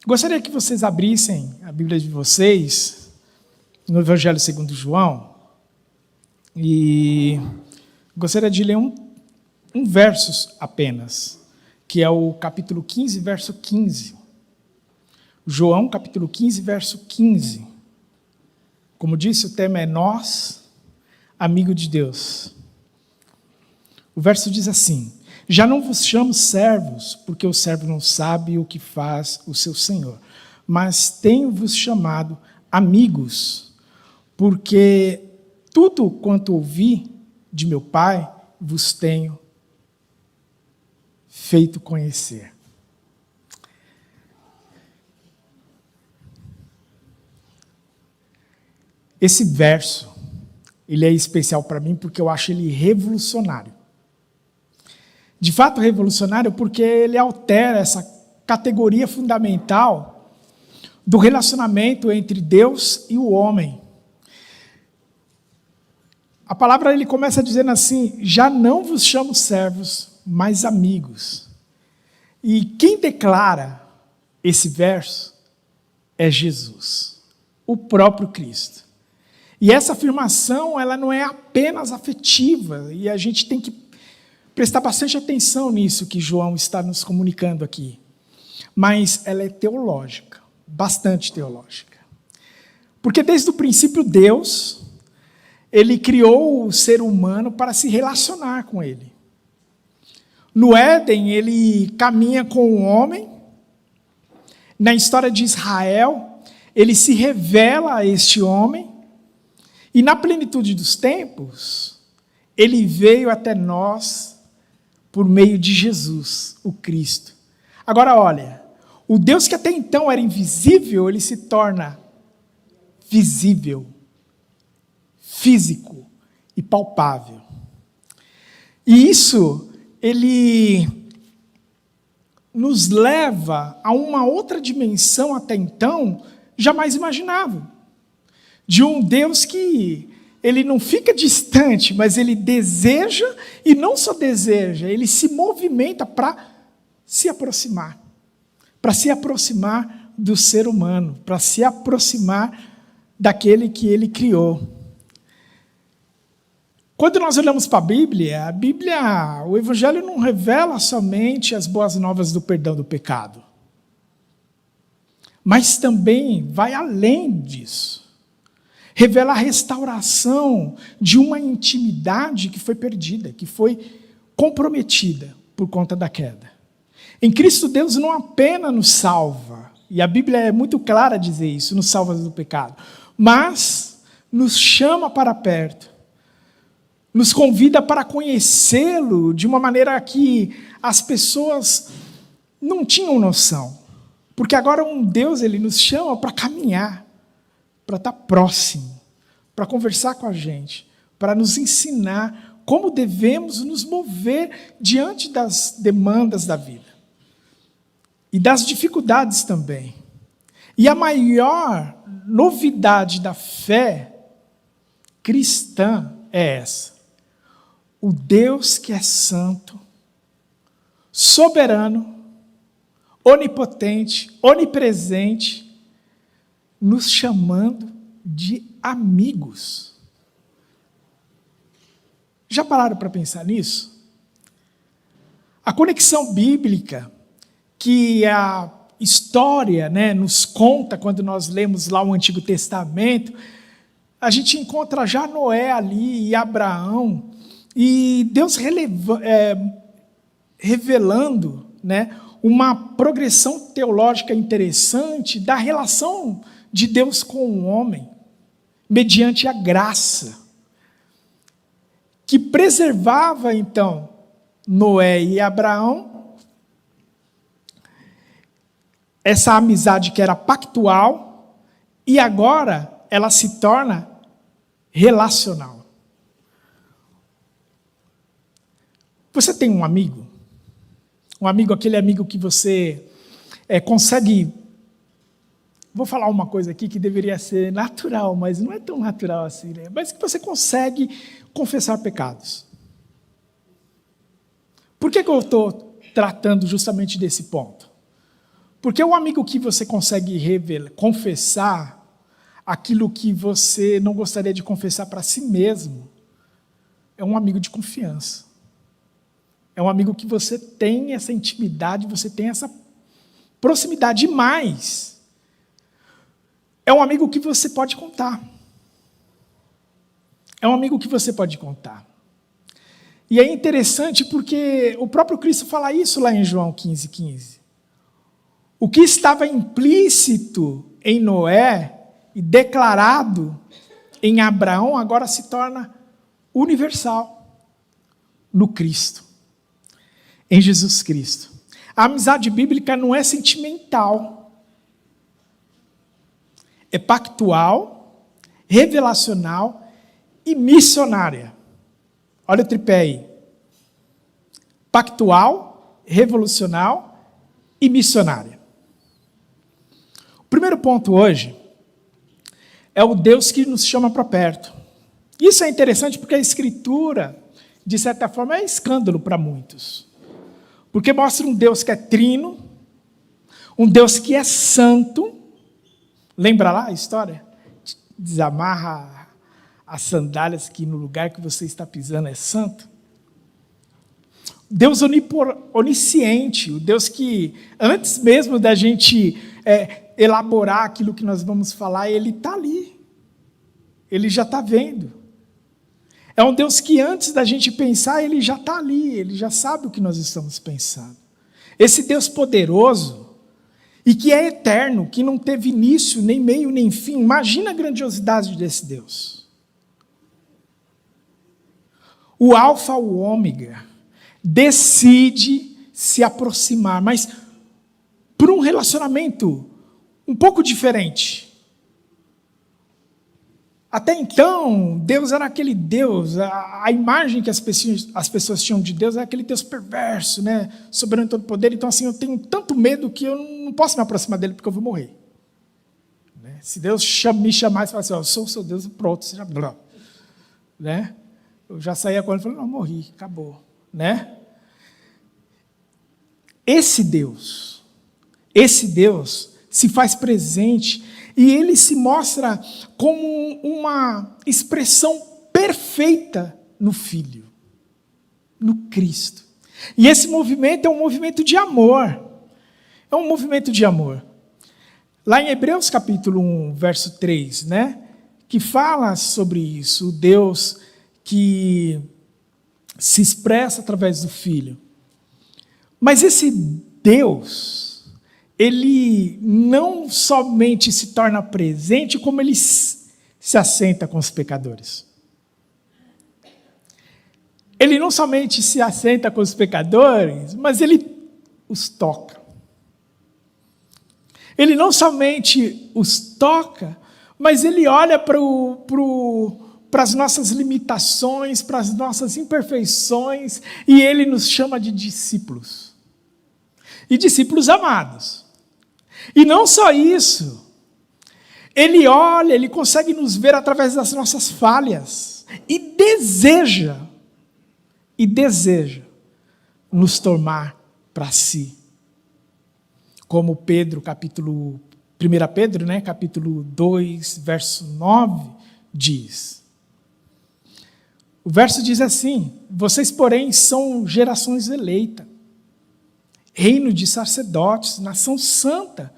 Gostaria que vocês abrissem a Bíblia de vocês no Evangelho segundo João e gostaria de ler um verso apenas, que é o capítulo 15, verso 15. João, capítulo 15, verso 15. Como disse, o tema é nós, amigo de Deus. O verso diz assim: já não vos chamo servos, porque o servo não sabe o que faz o seu senhor, mas tenho-vos chamado amigos, porque tudo quanto ouvi de meu Pai vos tenho feito conhecer. Esse verso, ele é especial para mim porque eu acho ele revolucionário. De fato revolucionário porque ele altera essa categoria fundamental do relacionamento entre Deus e o homem. A palavra ele começa dizendo assim: já não vos chamo servos, mas amigos. E quem declara esse verso é Jesus, o próprio Cristo. E essa afirmação, ela não é apenas afetiva, e a gente tem que prestar bastante atenção nisso que João está nos comunicando aqui. Mas ela é teológica, bastante teológica. Porque desde o princípio Deus, ele criou o ser humano para se relacionar com ele. No Éden, ele caminha com o homem. Na história de Israel, ele se revela a este homem. E na plenitude dos tempos, ele veio até nós por meio de Jesus, o Cristo. Agora olha, o Deus que até então era invisível, ele se torna visível, físico e palpável. E isso, ele nos leva a uma outra dimensão até então jamais imaginável. De um Deus que ele não fica distante, mas ele deseja, e não só deseja, ele se movimenta para se aproximar do ser humano, para se aproximar daquele que ele criou. Quando nós olhamos para a Bíblia, o Evangelho não revela somente as boas novas do perdão do pecado, mas também vai além disso. Revela a restauração de uma intimidade que foi perdida, que foi comprometida por conta da queda. Em Cristo, Deus não apenas nos salva, e a Bíblia é muito clara a dizer isso, nos salva do pecado, mas nos chama para perto, nos convida para conhecê-lo de uma maneira que as pessoas não tinham noção. Porque agora um Deus, ele nos chama para caminhar, para estar próximo, para conversar com a gente, para nos ensinar como devemos nos mover diante das demandas da vida e das dificuldades também. E a maior novidade da fé cristã é essa: o Deus que é santo, soberano, onipotente, onipresente, nos chamando de amigos. Já pararam para pensar nisso? A conexão bíblica que a história, nos conta quando nós lemos lá o Antigo Testamento, a gente encontra já Noé ali e Abraão, e Deus revelando, uma progressão teológica interessante da relação de Deus com o homem, mediante a graça, que preservava, então, Noé e Abraão, essa amizade que era pactual, e agora ela se torna relacional. Você tem um amigo? Aquele amigo que você consegue... Vou falar uma coisa aqui que deveria ser natural, mas não é tão natural assim, mas que você consegue confessar pecados. Por que eu estou tratando justamente desse ponto? Porque o amigo que você consegue confessar aquilo que você não gostaria de confessar para si mesmo, é um amigo de confiança. É um amigo que você tem essa intimidade, você tem essa proximidade. E mais, é um amigo que você pode contar. É um amigo que você pode contar. E é interessante porque o próprio Cristo fala isso lá em João 15,15. O que estava implícito em Noé e declarado em Abraão agora se torna universal no Cristo, em Jesus Cristo. A amizade bíblica não é sentimental, é pactual, revelacional e missionária. Olha o tripé aí. Pactual, revolucional e missionária. O primeiro ponto hoje é o Deus que nos chama para perto. Isso é interessante porque a Escritura, de certa forma, é escândalo para muitos. Porque mostra um Deus que é trino, um Deus que é santo. Lembra lá a história? Desamarra as sandálias que no lugar que você está pisando é santo. Deus onisciente, o Deus que, antes mesmo da gente elaborar aquilo que nós vamos falar, Ele está ali. Ele já está vendo. É um Deus que antes da gente pensar, Ele já está ali, Ele já sabe o que nós estamos pensando. Esse Deus poderoso e que é eterno, que não teve início, nem meio, nem fim. Imagina a grandiosidade desse Deus. O Alfa, o Ômega, decide se aproximar, mas por um relacionamento um pouco diferente. Até então, Deus era aquele Deus, a imagem que as pessoas tinham de Deus era aquele Deus perverso, né? Soberano de todo poder. Então, assim, eu tenho tanto medo que eu não posso me aproximar dele porque eu vou morrer. Né? Se Deus me chamar e falar assim, eu sou o seu Deus, pronto, você já... Né? Eu já saía com ele e falei, não, morri, acabou. Né? Esse Deus se faz presente e ele se mostra como uma expressão perfeita no Filho, no Cristo. E esse movimento é um movimento de amor. É um movimento de amor. Lá em Hebreus capítulo 1, verso 3, né, que fala sobre isso, o Deus que se expressa através do Filho. Mas esse Deus, Ele não somente se torna presente, como Ele se assenta com os pecadores. Ele não somente se assenta com os pecadores, mas Ele os toca. Ele não somente os toca, mas Ele olha para as nossas limitações, para as nossas imperfeições, e Ele nos chama de discípulos. E discípulos amados. E não só isso, Ele olha, Ele consegue nos ver através das nossas falhas, e deseja nos tomar para si. Como Pedro, 1 Pedro, né, capítulo 2, verso 9, diz. O verso diz assim, vocês, porém, são gerações eleitas, reino de sacerdotes, nação santa,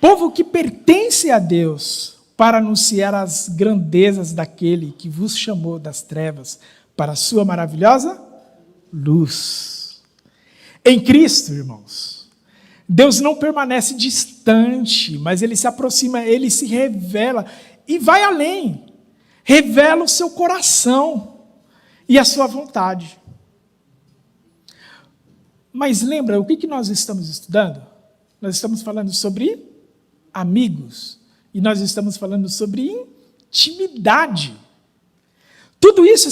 povo que pertence a Deus, para anunciar as grandezas daquele que vos chamou das trevas para a sua maravilhosa luz. Em Cristo, irmãos, Deus não permanece distante, mas Ele se aproxima, Ele se revela e vai além. Revela o seu coração e a sua vontade. Mas lembra, o que nós estamos estudando? Nós estamos falando sobre amigos. E nós estamos falando sobre intimidade. Tudo isso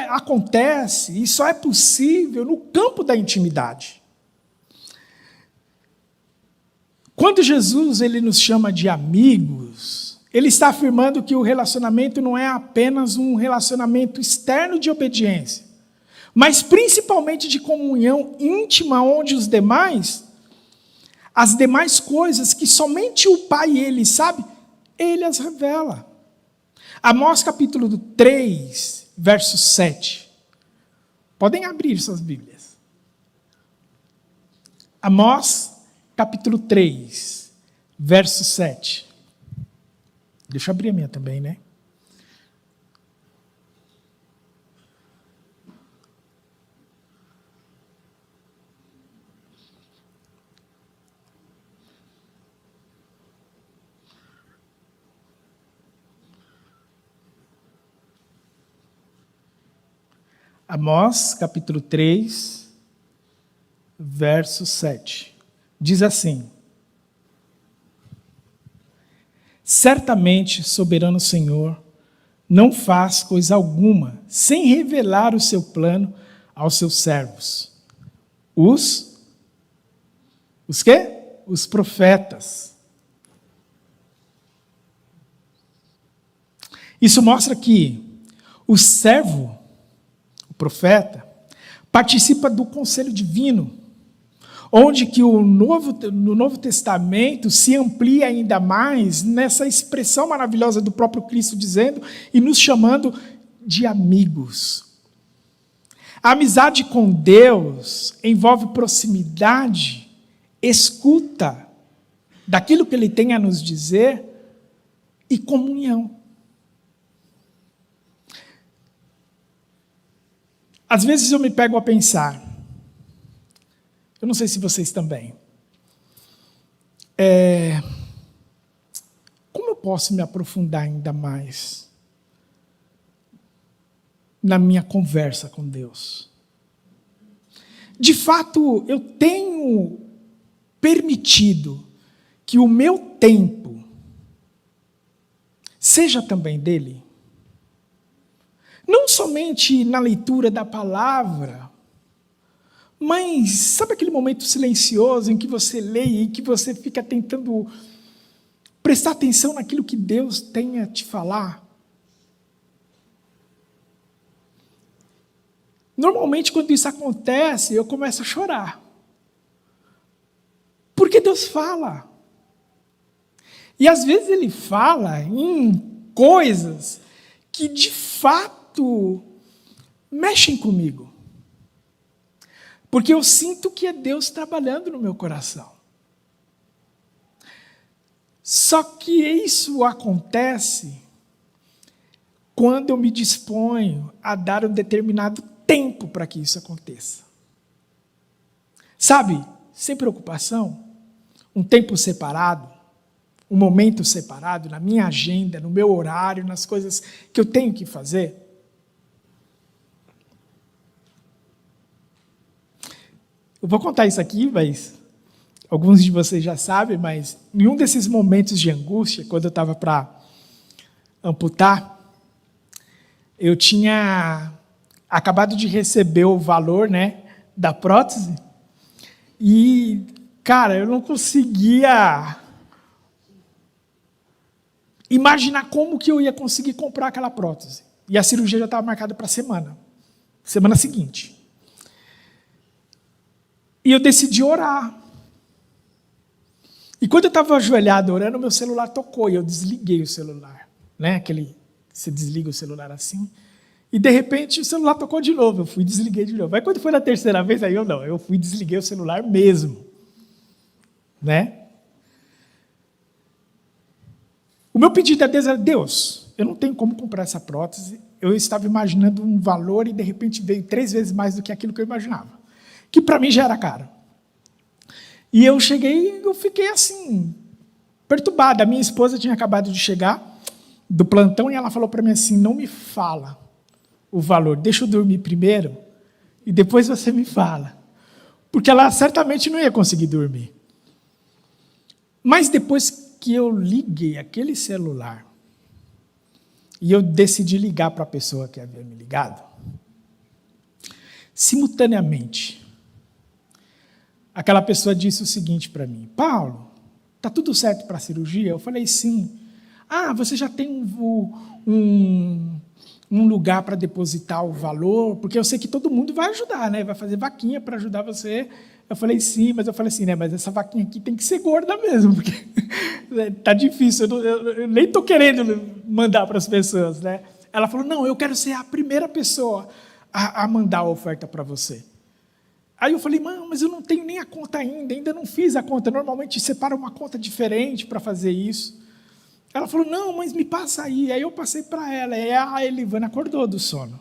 acontece e só é possível no campo da intimidade. Quando Jesus ele nos chama de amigos, Ele está afirmando que o relacionamento não é apenas um relacionamento externo de obediência, mas principalmente de comunhão íntima, onde os demais As demais coisas que somente o Pai, Ele sabe, Ele as revela. Amós capítulo 3, verso 7. Podem abrir suas Bíblias. Amós capítulo 3, verso 7. Deixa eu abrir a minha também, né? Amós, capítulo 3, verso 7. Diz assim: certamente, soberano Senhor, não faz coisa alguma sem revelar o seu plano aos seus servos. Os quê? Os profetas. Isso mostra que o servo, o profeta, participa do conselho divino, onde que no Novo Testamento se amplia ainda mais nessa expressão maravilhosa do próprio Cristo dizendo e nos chamando de amigos. A amizade com Deus envolve proximidade, escuta daquilo que Ele tem a nos dizer e comunhão. Às vezes eu me pego a pensar, eu não sei se vocês também, como eu posso me aprofundar ainda mais na minha conversa com Deus? De fato, eu tenho permitido que o meu tempo seja também dele? Não somente na leitura da palavra, mas sabe aquele momento silencioso em que você lê e que você fica tentando prestar atenção naquilo que Deus tem a te falar? Normalmente, quando isso acontece, eu começo a chorar. Porque Deus fala. E às vezes Ele fala em coisas que de fato mexem comigo. Porque eu sinto que é Deus trabalhando no meu coração. Só que isso acontece quando eu me disponho a dar um determinado tempo para que isso aconteça. Sabe, sem preocupação, um tempo separado, um momento separado na minha agenda, no meu horário, nas coisas que eu tenho que fazer. Eu vou contar isso aqui, mas alguns de vocês já sabem, mas em um desses momentos de angústia, quando eu estava para amputar, eu tinha acabado de receber o valor, né, da prótese, e, cara, eu não conseguia imaginar como que eu ia conseguir comprar aquela prótese. E a cirurgia já estava marcada para a semana seguinte. E eu decidi orar. E quando eu estava ajoelhado orando, meu celular tocou e eu desliguei o celular. Né? Você desliga o celular assim. E de repente o celular tocou de novo. Eu fui e desliguei de novo. Aí quando foi na terceira vez, aí eu fui e desliguei o celular mesmo. Né? O meu pedido a Deus era: Deus, eu não tenho como comprar essa prótese. Eu estava imaginando um valor e de repente veio 3 vezes mais do que aquilo que eu imaginava. Que para mim já era caro. E eu cheguei, eu fiquei assim, perturbada. A minha esposa tinha acabado de chegar do plantão e ela falou para mim assim: não me fala o valor, deixa eu dormir primeiro e depois você me fala. Porque ela certamente não ia conseguir dormir. Mas depois que eu liguei aquele celular e eu decidi ligar para a pessoa que havia me ligado, simultaneamente, aquela pessoa disse o seguinte para mim: Paulo, está tudo certo para a cirurgia? Eu falei: sim. Ah, você já tem um lugar para depositar o valor, porque eu sei que todo mundo vai ajudar, né? Vai fazer vaquinha para ajudar você. Eu falei, sim, mas eu falei assim, né? Mas essa vaquinha aqui tem que ser gorda mesmo, porque tá difícil, eu nem estou querendo mandar para as pessoas, né? Ela falou, não, eu quero ser a primeira pessoa a mandar a oferta para você. Aí eu falei, mas eu não tenho nem a conta ainda não fiz a conta. Normalmente separa uma conta diferente para fazer isso. Ela falou, não, mas me passa aí. Aí eu passei para ela, e a Elivana acordou do sono.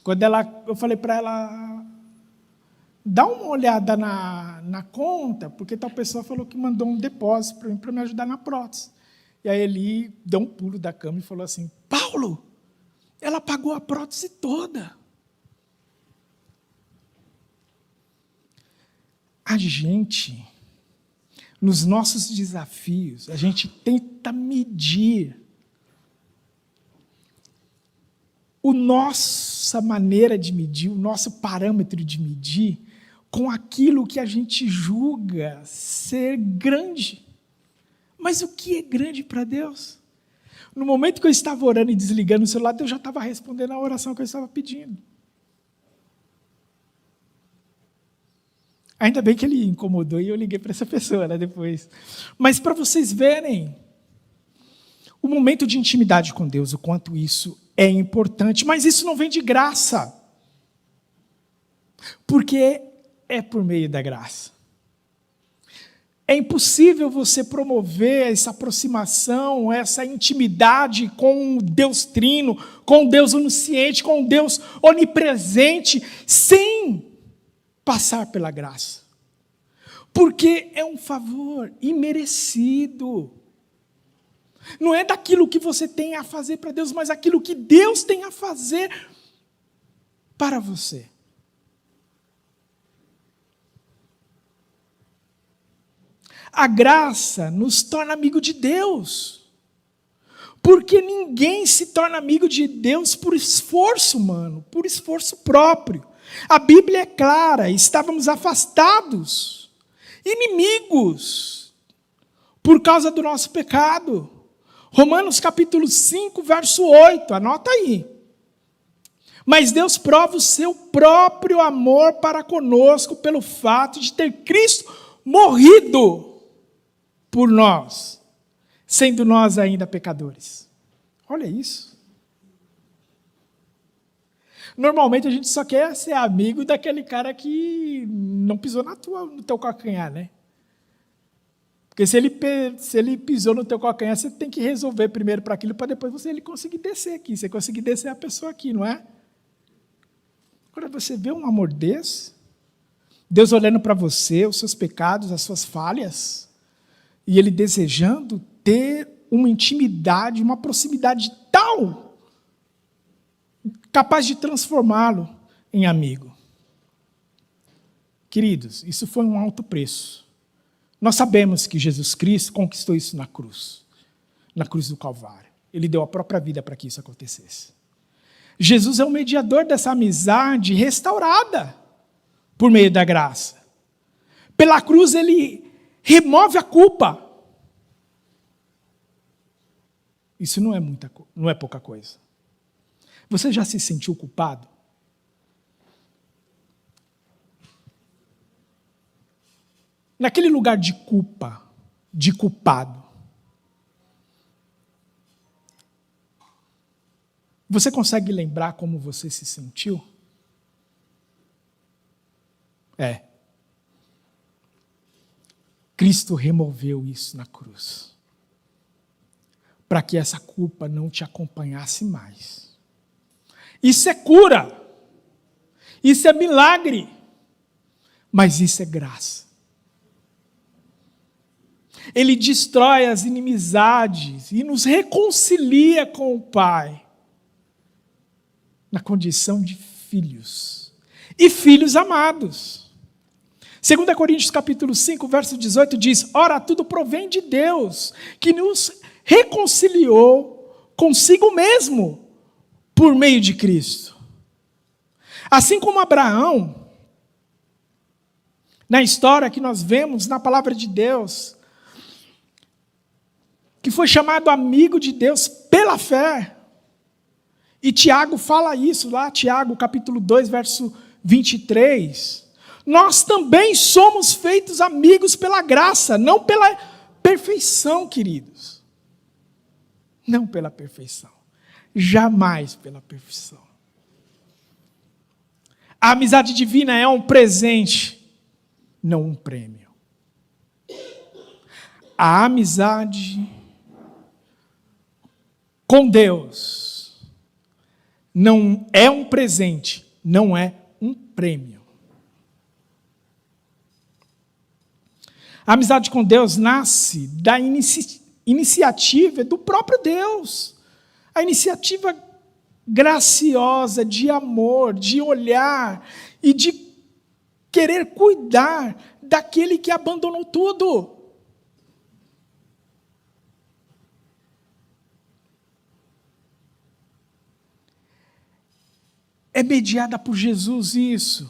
Quando eu falei para ela, dá uma olhada na conta, porque tal pessoa falou que mandou um depósito para me ajudar na prótese. E aí ele deu um pulo da cama e falou assim, Paulo, ela pagou a prótese toda. A gente, nos nossos desafios, a gente tenta medir a nossa maneira de medir, o nosso parâmetro de medir, com aquilo que a gente julga ser grande. Mas o que é grande para Deus? No momento que eu estava orando e desligando o celular, Deus já estava respondendo a oração que eu estava pedindo. Ainda bem que ele incomodou e eu liguei para essa pessoa, né, depois. Mas para vocês verem o momento de intimidade com Deus, o quanto isso é importante. Mas isso não vem de graça. Porque é por meio da graça. É impossível você promover essa aproximação, essa intimidade com o Deus Trino, com o Deus onisciente, com o Deus onipresente, sem passar pela graça. Porque é um favor imerecido. Não é daquilo que você tem a fazer para Deus, mas aquilo que Deus tem a fazer para você. A graça nos torna amigo de Deus. Porque ninguém se torna amigo de Deus por esforço humano, por esforço próprio. A Bíblia é clara, estávamos afastados, inimigos, por causa do nosso pecado. Romanos capítulo 5, verso 8, anota aí. Mas Deus prova o seu próprio amor para conosco pelo fato de ter Cristo morrido por nós, sendo nós ainda pecadores. Olha isso. Normalmente a gente só quer ser amigo daquele cara que não pisou no teu calcanhar, né? Porque se ele pisou no teu calcanhar, você tem que resolver primeiro para aquilo, para depois ele conseguir descer aqui. Você conseguir descer a pessoa aqui, não é? Agora você vê um amor desse, Deus olhando para você, os seus pecados, as suas falhas, e Ele desejando ter uma intimidade, uma proximidade tal, capaz de transformá-lo em amigo. Queridos, isso foi um alto preço. Nós sabemos que Jesus Cristo conquistou isso na cruz do Calvário. Ele deu a própria vida para que isso acontecesse. Jesus é o mediador dessa amizade restaurada por meio da graça. Pela cruz ele remove a culpa. Isso não é pouca coisa. Você já se sentiu culpado? Naquele lugar de culpa, de culpado, você consegue lembrar como você se sentiu? Cristo removeu isso na cruz, para que essa culpa não te acompanhasse mais. Isso é cura, isso é milagre, mas isso é graça. Ele destrói as inimizades e nos reconcilia com o Pai, na condição de filhos, e filhos amados. 2 Coríntios capítulo 5, verso 18 diz, ora, tudo provém de Deus, que nos reconciliou consigo mesmo, por meio de Cristo. Assim como Abraão, na história que nós vemos na palavra de Deus, que foi chamado amigo de Deus pela fé, E Tiago fala isso lá, Tiago capítulo 2, verso 23. Nós também somos feitos amigos pela graça, não pela perfeição, queridos. Não pela perfeição. Jamais pela perfeição. A amizade divina é um presente, não um prêmio. A amizade com Deus não é um presente, não é um prêmio. A amizade com Deus nasce da iniciativa do próprio Deus. A iniciativa graciosa de amor, de olhar e de querer cuidar daquele que abandonou tudo. É mediada por Jesus isso.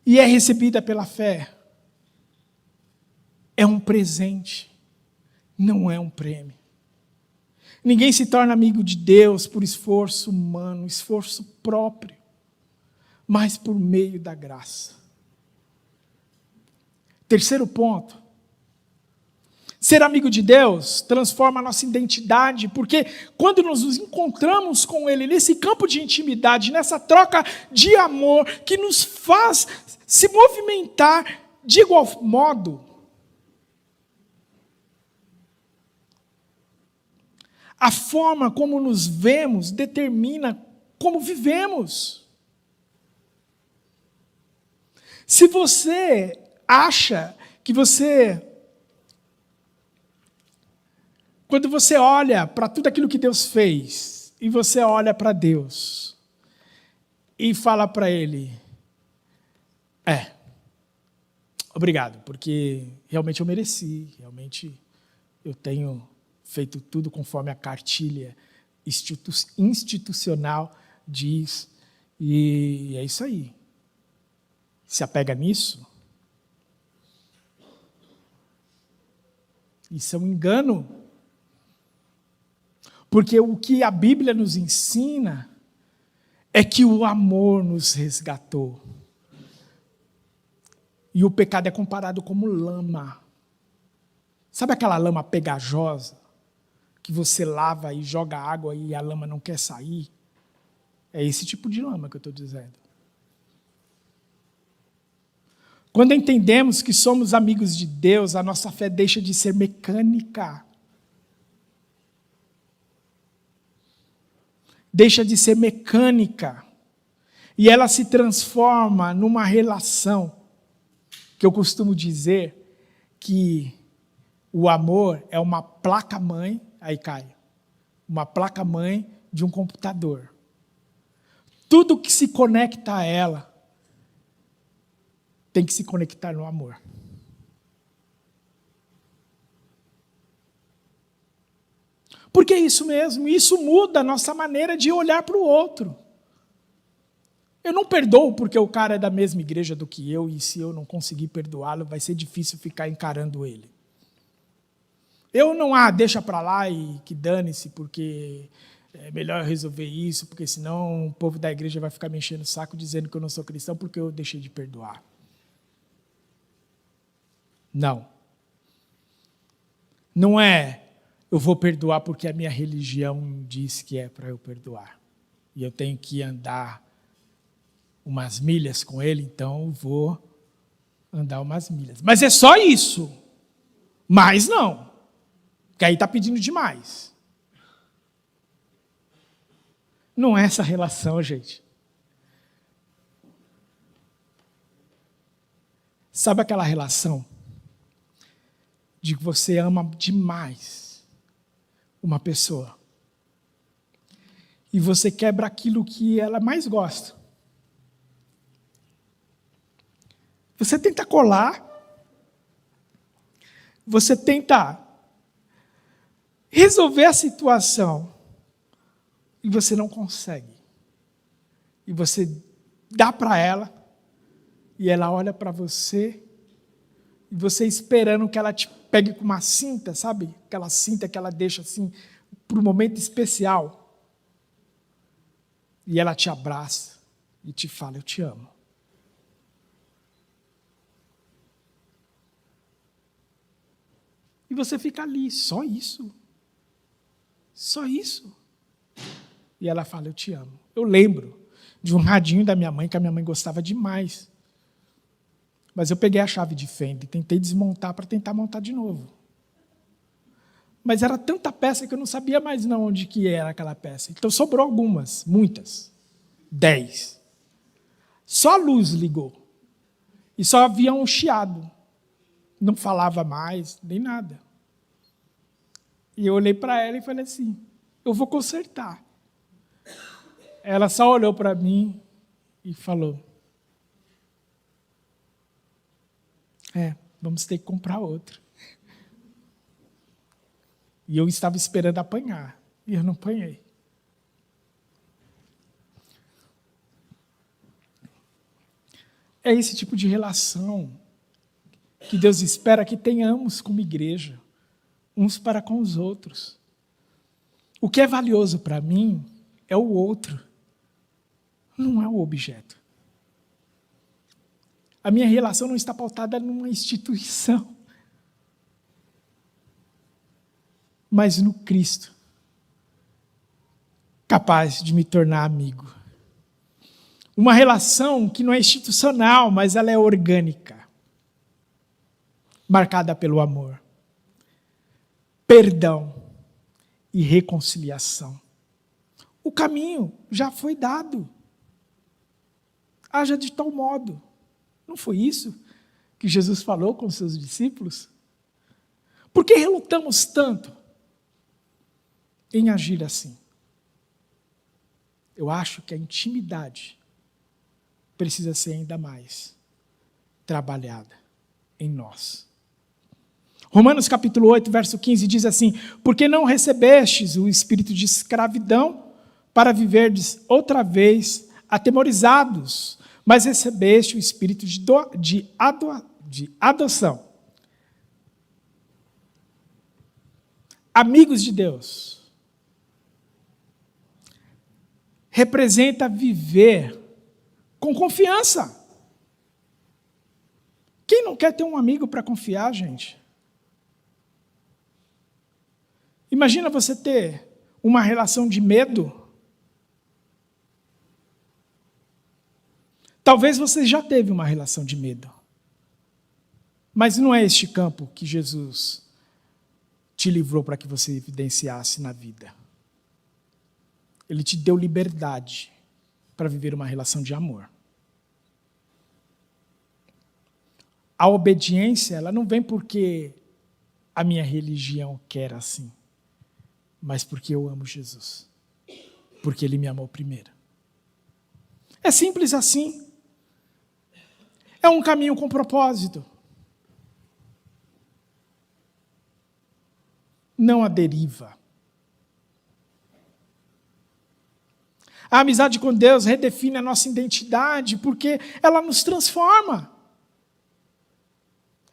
E é recebida pela fé. É um presente, não é um prêmio. Ninguém se torna amigo de Deus por esforço humano, esforço próprio, mas por meio da graça. Terceiro ponto. Ser amigo de Deus transforma a nossa identidade, porque quando nós nos encontramos com Ele, nesse campo de intimidade, nessa troca de amor, que nos faz se movimentar de igual modo, a forma como nos vemos determina como vivemos. Se você acha que quando você olha para tudo aquilo que Deus fez, e você olha para Deus, e fala para Ele, obrigado, porque realmente eu mereci, realmente eu tenho feito tudo conforme a cartilha institucional diz, e é isso aí. Se apega nisso, isso é um engano. Porque o que a Bíblia nos ensina é que o amor nos resgatou. E o pecado é comparado como lama. Sabe aquela lama pegajosa? Que você lava e joga água e a lama não quer sair? É esse tipo de lama que eu estou dizendo. Quando entendemos que somos amigos de Deus, a nossa fé deixa de ser mecânica. Deixa de ser mecânica. E ela se transforma numa relação, que eu costumo dizer que o amor é uma placa-mãe, aí cai, uma placa-mãe de um computador. Tudo que se conecta a ela tem que se conectar no amor. Porque é isso mesmo, isso muda a nossa maneira de olhar para o outro. Eu não perdoo porque o cara é da mesma igreja do que eu, e se eu não conseguir perdoá-lo, vai ser difícil ficar encarando ele. Eu não, deixa para lá e que dane-se, porque é melhor resolver isso, porque senão o povo da igreja vai ficar me enchendo o saco dizendo que eu não sou cristão porque eu deixei de perdoar. Não. Não é, eu vou perdoar porque a minha religião diz que é para eu perdoar. E eu tenho que andar umas milhas com ele, então eu vou andar umas milhas. Mas é só isso. Mas não. Porque aí está pedindo demais. Não é essa relação, gente. Sabe aquela relação de que você ama demais uma pessoa e você quebra aquilo que ela mais gosta? Você tenta colar, você tenta resolver a situação e você não consegue. E você dá para ela e ela olha para você e você esperando que ela te pegue com uma cinta, sabe? Aquela cinta que ela deixa assim para um momento especial. E ela te abraça e te fala, eu te amo. E você fica ali, só isso. Só isso. E ela fala, eu te amo. Eu lembro de um radinho da minha mãe, que a minha mãe gostava demais. Mas eu peguei a chave de fenda e tentei desmontar para tentar montar de novo. Mas era tanta peça que eu não sabia mais não onde que era aquela peça. Então sobrou algumas, muitas. 10. Só a luz ligou. E só havia um chiado. Não falava mais, nem nada. E eu olhei para ela e falei assim, eu vou consertar. Ela só olhou para mim e falou, vamos ter que comprar outra. E eu estava esperando apanhar, e eu não apanhei. É esse tipo de relação que Deus espera que tenhamos como igreja, uns para com os outros. O que é valioso para mim é o outro, não é o objeto. A minha relação não está pautada numa instituição, mas no Cristo, capaz de me tornar amigo. Uma relação que não é institucional, mas ela é orgânica, marcada pelo amor, perdão e reconciliação. O caminho já foi dado. Haja de tal modo. Não foi isso que Jesus falou com os seus discípulos? Por que relutamos tanto em agir assim? Eu acho que a intimidade precisa ser ainda mais trabalhada em nós. Romanos capítulo 8, verso 15 diz assim, porque não recebestes o espírito de escravidão para viverdes outra vez atemorizados, mas recebeste o espírito de adoção. Amigos de Deus. Representa viver com confiança. Quem não quer ter um amigo para confiar, gente? Imagina você ter uma relação de medo. Talvez você já teve uma relação de medo. Mas não é este campo que Jesus te livrou para que você evidenciasse na vida. Ele te deu liberdade para viver uma relação de amor. A obediência, ela não vem porque a minha religião quer assim, mas porque eu amo Jesus. Porque Ele me amou primeiro. É simples assim. É um caminho com propósito. Não a deriva. A amizade com Deus redefine a nossa identidade porque ela nos transforma.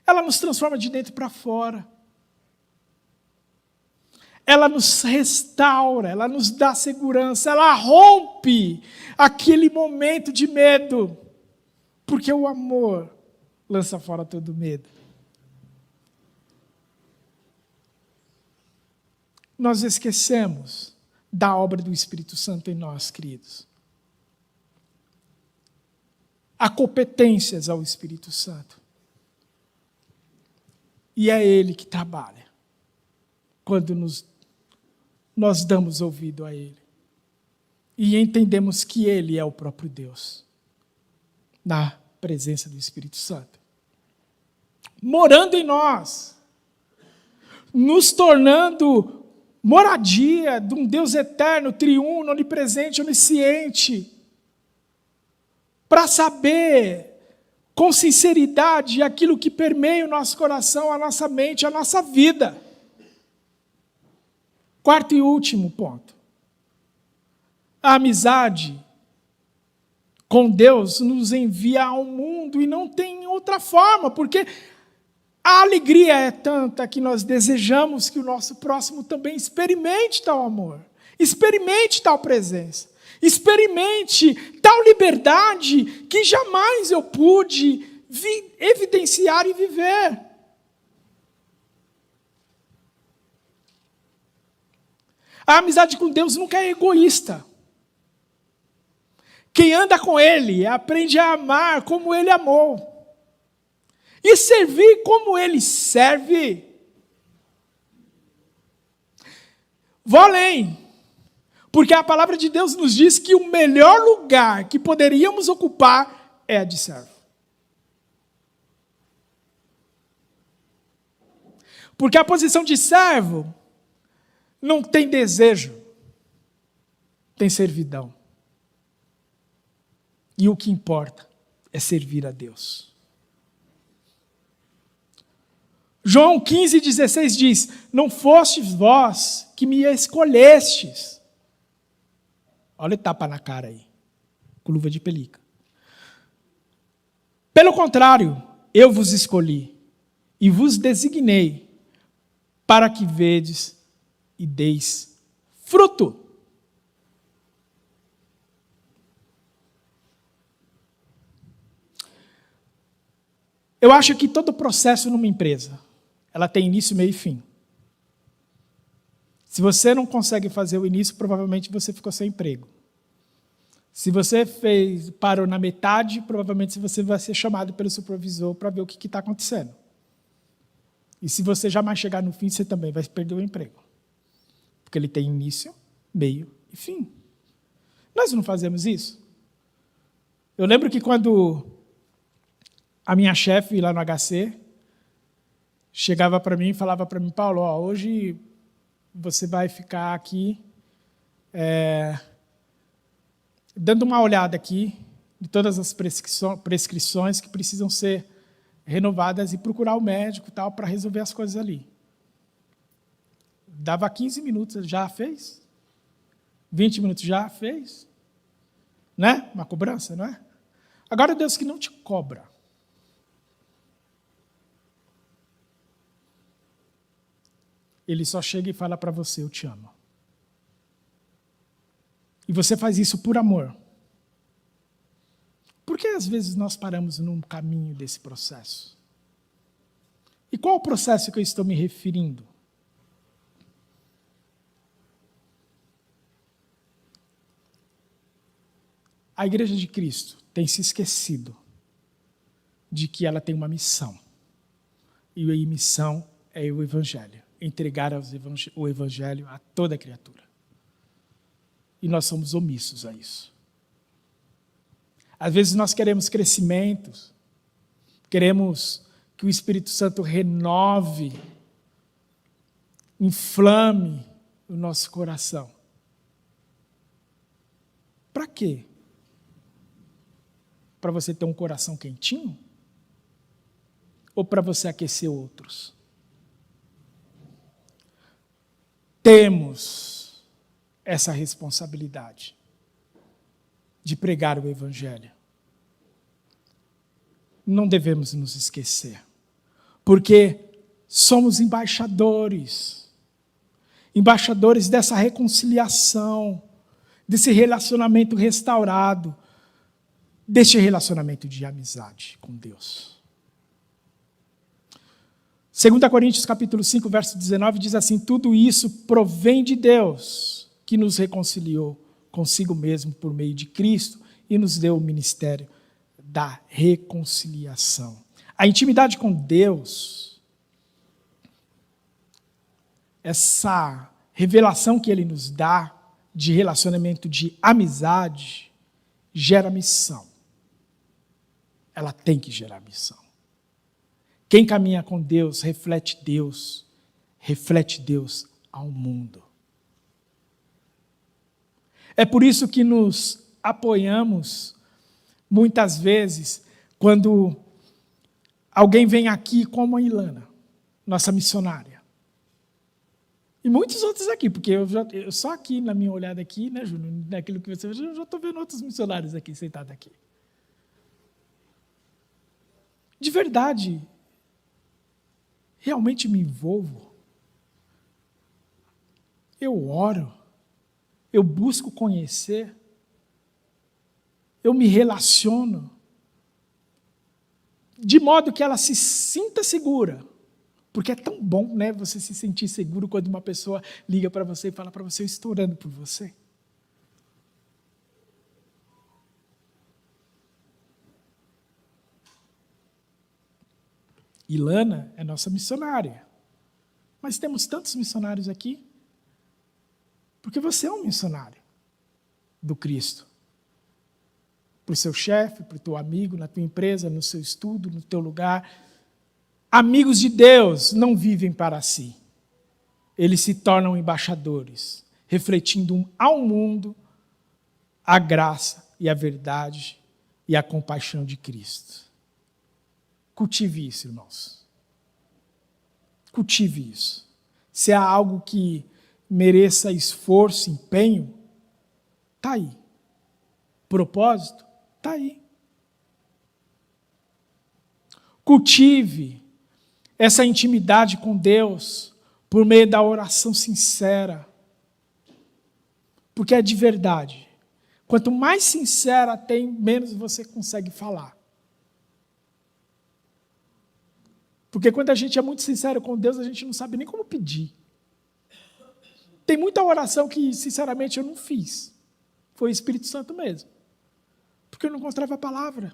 Ela nos transforma de dentro para fora. Ela nos restaura, ela nos dá segurança, ela rompe aquele momento de medo. Porque o amor lança fora todo medo. Nós esquecemos da obra do Espírito Santo em nós, queridos. Há competências ao Espírito Santo. E é Ele que trabalha quando nós damos ouvido a Ele. E entendemos que Ele é o próprio Deus. Na presença do Espírito Santo. Morando em nós. Nos tornando moradia de um Deus eterno, triuno, onipresente, onisciente. Para saber com sinceridade aquilo que permeia o nosso coração, a nossa mente, a nossa vida. Quarto e último ponto. A amizade com Deus nos envia ao mundo e não tem outra forma, porque a alegria é tanta que nós desejamos que o nosso próximo também experimente tal amor, experimente tal presença. Experimente tal liberdade que jamais eu pude evidenciar e viver. A amizade com Deus nunca é egoísta. Quem anda com Ele aprende a amar como Ele amou. E servir como Ele serve. Vou além. Porque a palavra de Deus nos diz que o melhor lugar que poderíamos ocupar é a de servo. Porque a posição de servo não tem desejo, tem servidão. E o que importa é servir a Deus. João 15,16 diz: não fostes vós que me escolhestes. Olha o tapa na cara aí, com luva de pelica. Pelo contrário, eu vos escolhi e vos designei para que vedes e deis fruto. Eu acho que todo processo numa empresa, ela tem início, meio e fim. Se você não consegue fazer o início, provavelmente você ficou sem emprego. Se você parou na metade, provavelmente você vai ser chamado pelo supervisor para ver o que está acontecendo. E se você jamais chegar no fim, você também vai perder o emprego. Porque ele tem início, meio e fim. Nós não fazemos isso. Eu lembro que quando a minha chefe lá no HC chegava para mim e falava para mim: Paulo, hoje você vai ficar aqui dando uma olhada aqui de todas as prescrições que precisam ser renovadas e procurar o médico tal para resolver as coisas ali. Dava 15 minutos, já fez? 20 minutos já fez? Né? Uma cobrança, não é? Agora Deus que não te cobra. Ele só chega e fala para você: eu te amo. E você faz isso por amor. Por que às vezes nós paramos num caminho desse processo? E qual o processo que eu estou me referindo? A Igreja de Cristo tem se esquecido de que ela tem uma missão. E a missão é o Evangelho. Entregar o Evangelho a toda criatura. E nós somos omissos a isso. Às vezes nós queremos crescimentos, queremos que o Espírito Santo renove, inflame o nosso coração. Para quê? Para você ter um coração quentinho? Ou para você aquecer outros? Temos essa responsabilidade de pregar o Evangelho. Não devemos nos esquecer, porque somos embaixadores dessa reconciliação, desse relacionamento restaurado, deste relacionamento de amizade com Deus. 2 Coríntios capítulo 5, verso 19, diz assim: tudo isso provém de Deus, que nos reconciliou consigo mesmo por meio de Cristo e nos deu o ministério da reconciliação. A intimidade com Deus, essa revelação que Ele nos dá de relacionamento de amizade, gera missão. Ela tem que gerar missão. Quem caminha com Deus reflete Deus ao mundo. É por isso que nos apoiamos, muitas vezes, quando alguém vem aqui como a Ilana, nossa missionária. E muitos outros aqui, porque eu só aqui, na minha olhada aqui, né, Júnior, naquilo que você vê, eu já estou vendo outros missionários aqui, sentados aqui. De verdade, realmente me envolvo. Eu oro, eu busco conhecer, eu me relaciono de modo que ela se sinta segura. Porque é tão bom, né, você se sentir seguro quando uma pessoa liga para você e fala para você: eu estou orando por você. Ilana é nossa missionária. Mas temos tantos missionários aqui. Porque você é um missionário do Cristo. Para o seu chefe, para o teu amigo, na tua empresa, no seu estudo, no teu lugar. Amigos de Deus não vivem para si. Eles se tornam embaixadores, refletindo ao mundo a graça e a verdade e a compaixão de Cristo. Cultive isso, irmãos. Cultive isso. Se há algo que mereça esforço, empenho, está aí. Propósito, está aí. Cultive essa intimidade com Deus por meio da oração sincera. Porque é de verdade. Quanto mais sincera tem, menos você consegue falar. Porque quando a gente é muito sincero com Deus, a gente não sabe nem como pedir. Tem muita oração que, sinceramente, eu não fiz. Foi o Espírito Santo mesmo. Porque eu não encontrava a palavra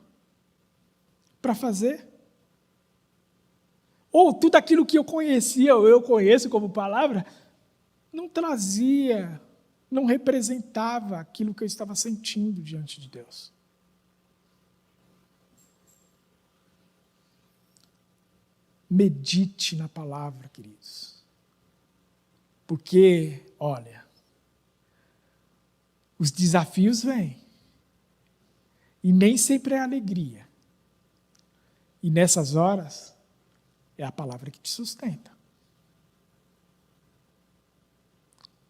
para fazer. Ou tudo aquilo que eu conhecia, ou eu conheço como palavra, não trazia, não representava aquilo que eu estava sentindo diante de Deus. Medite na palavra, queridos. Porque, olha, os desafios vêm. E nem sempre é alegria. E nessas horas, é a palavra que te sustenta.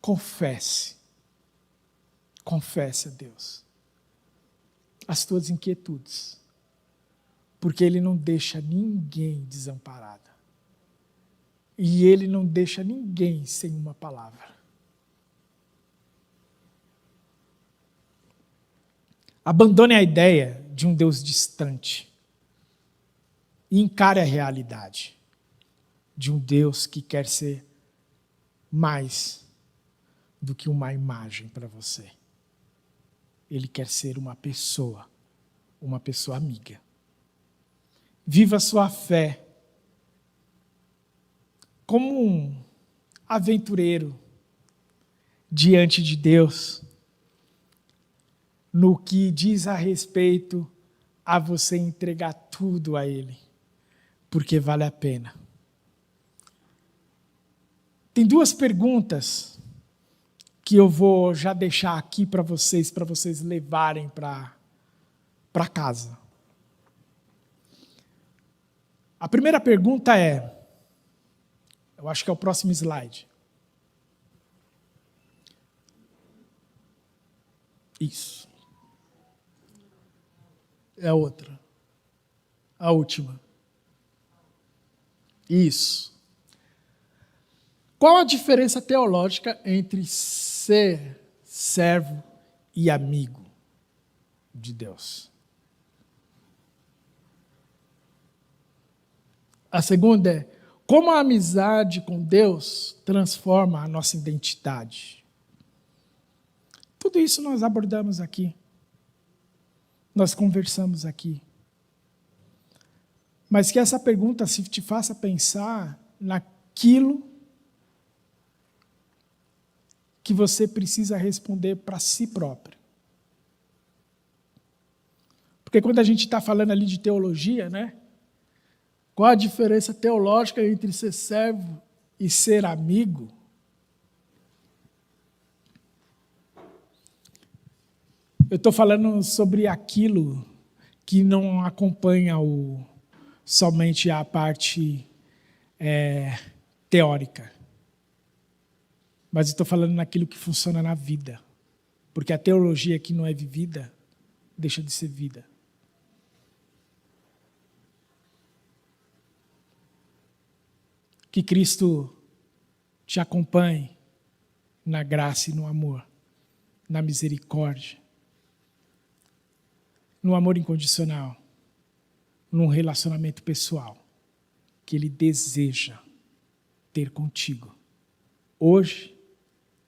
Confesse. Confesse a Deus as tuas inquietudes. Porque Ele não deixa ninguém desamparado. E Ele não deixa ninguém sem uma palavra. Abandone a ideia de um Deus distante e encare a realidade de um Deus que quer ser mais do que uma imagem para você. Ele quer ser uma pessoa amiga. Viva a sua fé como um aventureiro diante de Deus, no que diz a respeito a você entregar tudo a Ele, porque vale a pena. Tem duas perguntas que eu vou já deixar aqui para vocês levarem para casa. A primeira pergunta é, eu acho que é o próximo slide. Isso. É a outra. A última. Isso. Qual a diferença teológica entre ser servo e amigo de Deus? A segunda é, como a amizade com Deus transforma a nossa identidade? Tudo isso nós abordamos aqui. Nós conversamos aqui. Mas que essa pergunta se te faça pensar naquilo que você precisa responder para si próprio. Porque quando a gente está falando ali de teologia, né? Qual a diferença teológica entre ser servo e ser amigo? Eu estou falando sobre aquilo que não acompanha somente a parte teórica. Mas estou falando naquilo que funciona na vida. Porque a teologia que não é vivida, deixa de ser vida. Que Cristo te acompanhe na graça e no amor, na misericórdia. no amor incondicional, num relacionamento pessoal que Ele deseja ter contigo. Hoje,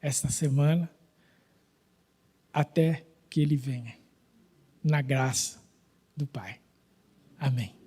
esta semana, até que Ele venha, na graça do Pai. Amém.